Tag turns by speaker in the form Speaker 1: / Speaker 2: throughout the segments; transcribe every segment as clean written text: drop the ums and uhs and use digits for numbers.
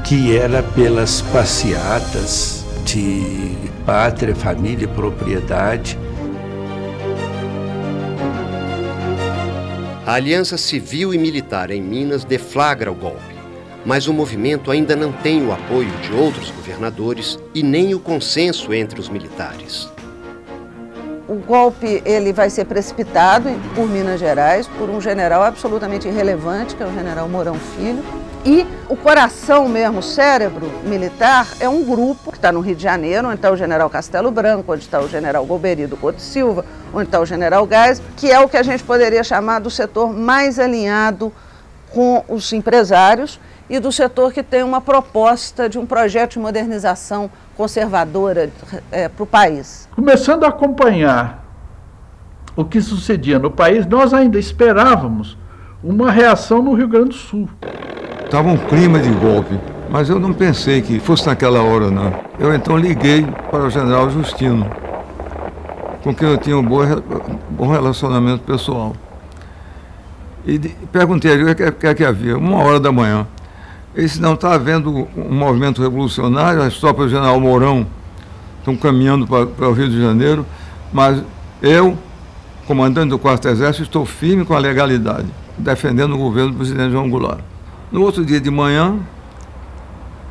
Speaker 1: que era pelas passeatas de pátria, família e propriedade.
Speaker 2: A aliança civil e militar em Minas deflagra o golpe, mas o movimento ainda não tem o apoio de outros governadores e nem o consenso entre os militares.
Speaker 3: O golpe ele vai ser precipitado por Minas Gerais, por um general absolutamente irrelevante, que é o general Mourão Filho. E o coração mesmo, o cérebro militar, é um grupo que está no Rio de Janeiro, onde está o general Castelo Branco, onde está o general Golbery Couto Silva, onde está o general Geisel, que é o que a gente poderia chamar do setor mais alinhado com os empresários e do setor que tem uma proposta de um projeto de modernização conservadora para o país.
Speaker 4: Começando a acompanhar o que sucedia no país, nós ainda esperávamos uma reação no Rio Grande do Sul.
Speaker 5: Estava um clima de golpe, mas eu não pensei que fosse naquela hora, não. Eu então liguei para o general Justino, com quem eu tinha um bom relacionamento pessoal. E perguntei a ele o que é que havia, 1h da manhã. Ele disse, não, está havendo um movimento revolucionário, as tropas do general Mourão estão caminhando para o Rio de Janeiro, mas eu, comandante do 4º Exército, estou firme com a legalidade, defendendo o governo do presidente João Goulart. No outro dia de manhã,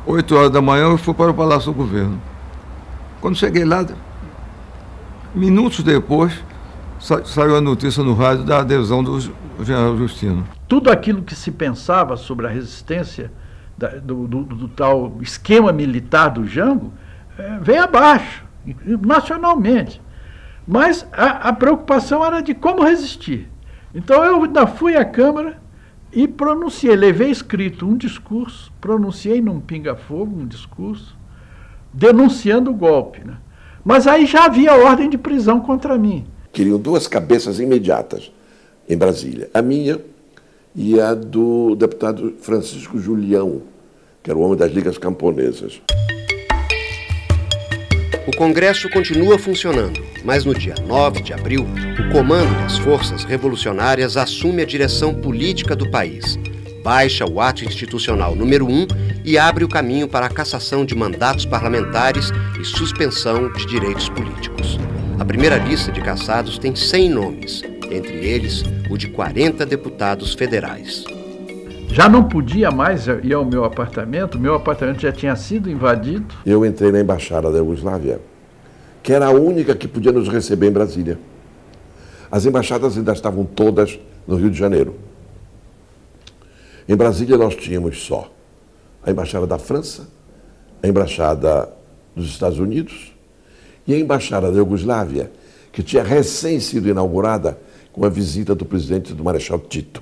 Speaker 5: 8h da manhã, eu fui para o Palácio do Governo. Quando cheguei lá, minutos depois, saiu a notícia no rádio da adesão do general Justino.
Speaker 4: Tudo aquilo que se pensava sobre a resistência do tal esquema militar do Jango veio abaixo, nacionalmente. Mas a preocupação era de como resistir. Então eu ainda fui à Câmara e pronunciei, levei escrito um discurso, pronunciei num pinga-fogo um discurso, denunciando o golpe, né? Mas aí já havia ordem de prisão contra mim.
Speaker 6: Queriam 2 cabeças imediatas em Brasília, a minha e a do deputado Francisco Julião, que era o homem das ligas camponesas.
Speaker 2: O Congresso continua funcionando, mas no dia 9 de abril, o comando das forças revolucionárias assume a direção política do país, baixa o ato institucional número 1 e abre o caminho para a cassação de mandatos parlamentares e suspensão de direitos políticos. A primeira lista de cassados tem 100 nomes, entre eles o de 40 deputados federais.
Speaker 4: Já não podia mais ir ao meu apartamento já tinha sido invadido.
Speaker 6: Eu entrei na Embaixada da Iugoslávia, que era a única que podia nos receber em Brasília. As embaixadas ainda estavam todas no Rio de Janeiro. Em Brasília nós tínhamos só a Embaixada da França, a Embaixada dos Estados Unidos e a Embaixada da Iugoslávia, que tinha recém sido inaugurada com a visita do presidente do Marechal Tito.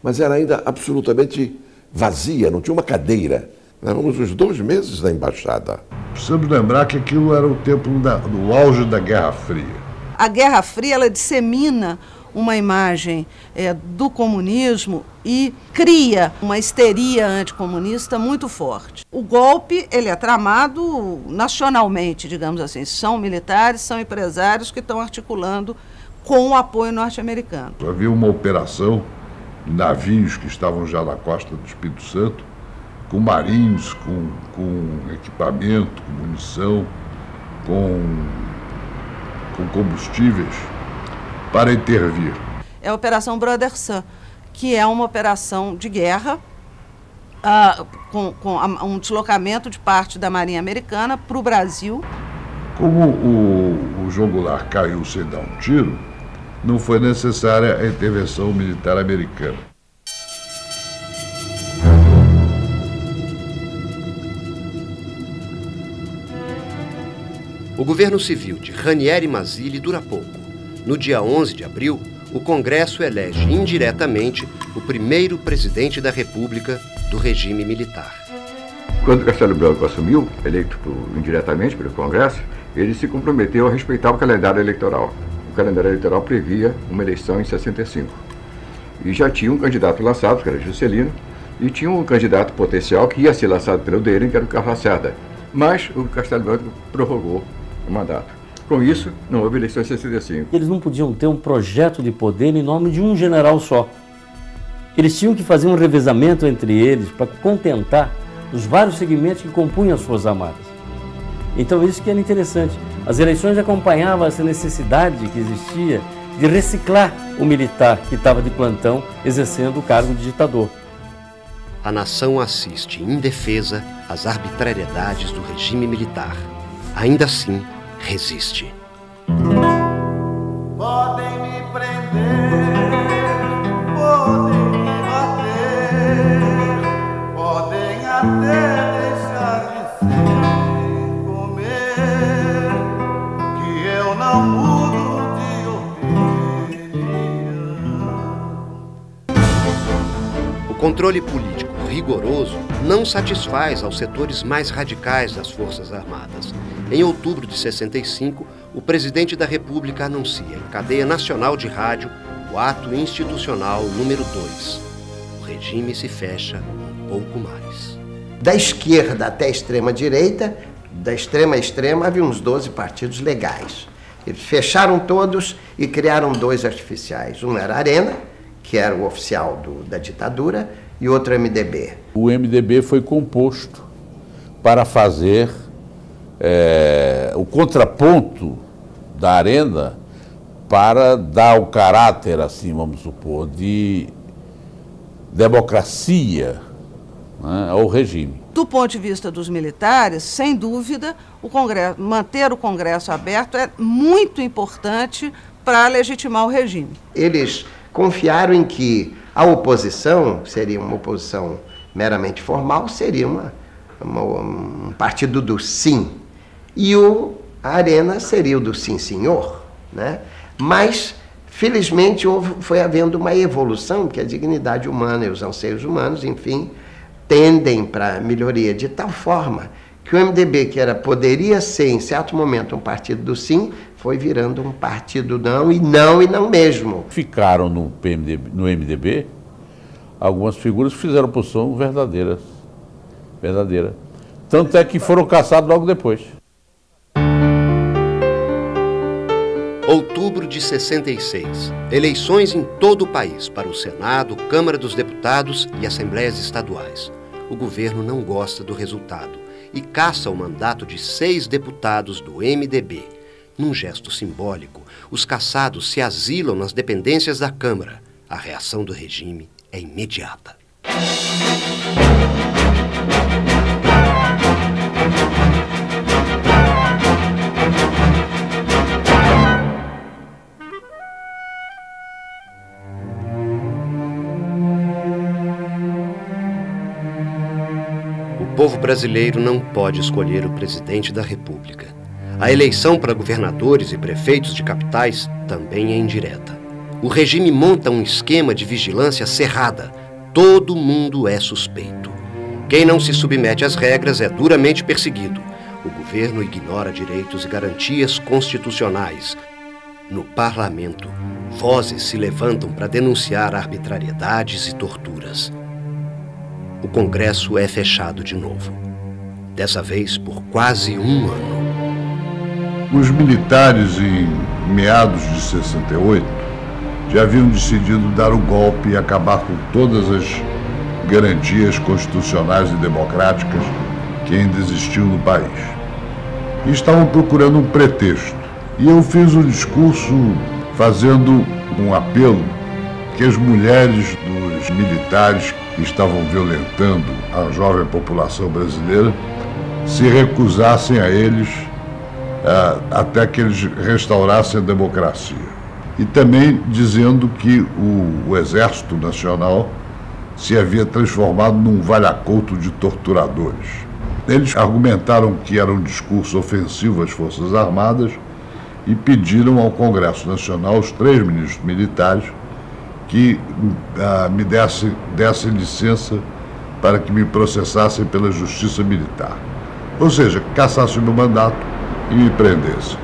Speaker 6: Mas era ainda absolutamente vazia, não tinha uma cadeira. Éramos os 2 meses da embaixada.
Speaker 7: Precisamos lembrar que aquilo era o tempo do auge da Guerra Fria.
Speaker 3: A Guerra Fria ela dissemina uma imagem do comunismo e cria uma histeria anticomunista muito forte. O golpe ele é tramado nacionalmente, digamos assim. São militares, são empresários que estão articulando com o apoio norte-americano.
Speaker 7: Havia uma operação de navios que estavam já na costa do Espírito Santo, com marinhos, com equipamento, com munição, com combustíveis, para intervir.
Speaker 3: É a Operação Brother Sun, que é uma operação de guerra, com um deslocamento de parte da Marinha Americana para o Brasil.
Speaker 7: Como o João Goulart caiu sem dar um tiro, não foi necessária a intervenção militar americana.
Speaker 2: O governo civil de Ranieri Mazzilli dura pouco. No dia 11 de abril, o Congresso elege indiretamente o primeiro presidente da República do regime militar.
Speaker 8: Quando Castelo Branco assumiu, eleito indiretamente pelo Congresso, ele se comprometeu a respeitar o calendário eleitoral. O calendário eleitoral previa uma eleição em 65. E já tinha um candidato lançado, que era Juscelino, e tinha um candidato potencial que ia ser lançado pelo Deren, que era o Carlos Lacerda. Mas o Castelo Branco prorrogou o mandato. Com isso, não houve eleição em 65.
Speaker 9: Eles não podiam ter um projeto de poder em nome de um general só. Eles tinham que fazer um revezamento entre eles para contentar dos vários segmentos que compunham as Forças Armadas. Então isso que era interessante. As eleições acompanhavam essa necessidade que existia de reciclar o militar que estava de plantão exercendo o cargo de ditador.
Speaker 2: A nação assiste indefesa às arbitrariedades do regime militar. Ainda assim, resiste.
Speaker 10: Podem me prender, podem me bater, podem até deixar de ser comer, que eu não mudo de opinião.
Speaker 2: O controle político rigoroso não satisfaz aos setores mais radicais das Forças Armadas. Em outubro de 65, o presidente da República anuncia em cadeia nacional de rádio o ato institucional número 2. O regime se fecha um pouco mais.
Speaker 11: Da esquerda até a extrema-direita, da extrema a extrema, havia uns 12 partidos legais. Eles fecharam todos e criaram 2 artificiais. Um era a Arena, que era o oficial da ditadura, e outro MDB.
Speaker 12: O MDB foi composto para fazer o contraponto da Arena, para dar o caráter, assim, vamos supor, de democracia, né, ao regime.
Speaker 3: Do ponto de vista dos militares, sem dúvida, manter o Congresso aberto é muito importante para legitimar o regime.
Speaker 11: Eles confiaram em que a oposição seria uma oposição meramente formal, seria um partido do sim. E a Arena seria o do sim, senhor, né? Mas, felizmente, foi havendo uma evolução, porque a dignidade humana e os anseios humanos, enfim, tendem para a melhoria de tal forma que o MDB, que poderia ser, em certo momento, um partido do sim, foi virando um partido não e não mesmo.
Speaker 12: Ficaram no MDB algumas figuras que fizeram oposição verdadeira. Tanto é que foram caçados logo depois.
Speaker 2: Outubro de 66. Eleições em todo o país para o Senado, Câmara dos Deputados e Assembleias Estaduais. O governo não gosta do resultado e caça o mandato de 6 deputados do MDB. Num gesto simbólico, os caçados se asilam nas dependências da Câmara. A reação do regime é imediata. O povo brasileiro não pode escolher o presidente da República. A eleição para governadores e prefeitos de capitais também é indireta. O regime monta um esquema de vigilância cerrada. Todo mundo é suspeito. Quem não se submete às regras é duramente perseguido. O governo ignora direitos e garantias constitucionais. No parlamento, vozes se levantam para denunciar arbitrariedades e torturas. O Congresso é fechado de novo. Dessa vez por quase um ano.
Speaker 7: Os militares, em meados de 68, já haviam decidido dar o golpe e acabar com todas as garantias constitucionais e democráticas que ainda existiam no país. E estavam procurando um pretexto. E eu fiz um discurso fazendo um apelo que as mulheres dos militares que estavam violentando a jovem população brasileira se recusassem a eles até que eles restaurassem a democracia. E também dizendo que o Exército Nacional se havia transformado num valha-couto de torturadores. Eles argumentaram que era um discurso ofensivo às Forças Armadas e pediram ao Congresso Nacional, os 3 ministros militares, que me dessem licença para que me processassem pela justiça militar. Ou seja, cassassem meu mandato e me prendessem.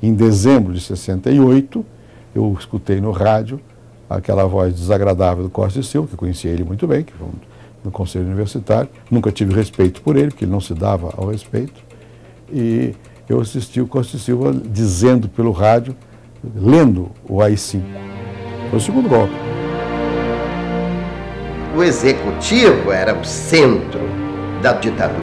Speaker 13: Em dezembro de 68, eu escutei no rádio aquela voz desagradável do Costa e Silva, que eu conhecia ele muito bem, que foi no Conselho Universitário. Nunca tive respeito por ele, porque ele não se dava ao respeito. E eu assisti o Costa e Silva dizendo pelo rádio, lendo o AI-5. Foi o segundo golpe.
Speaker 11: O executivo era o centro da ditadura.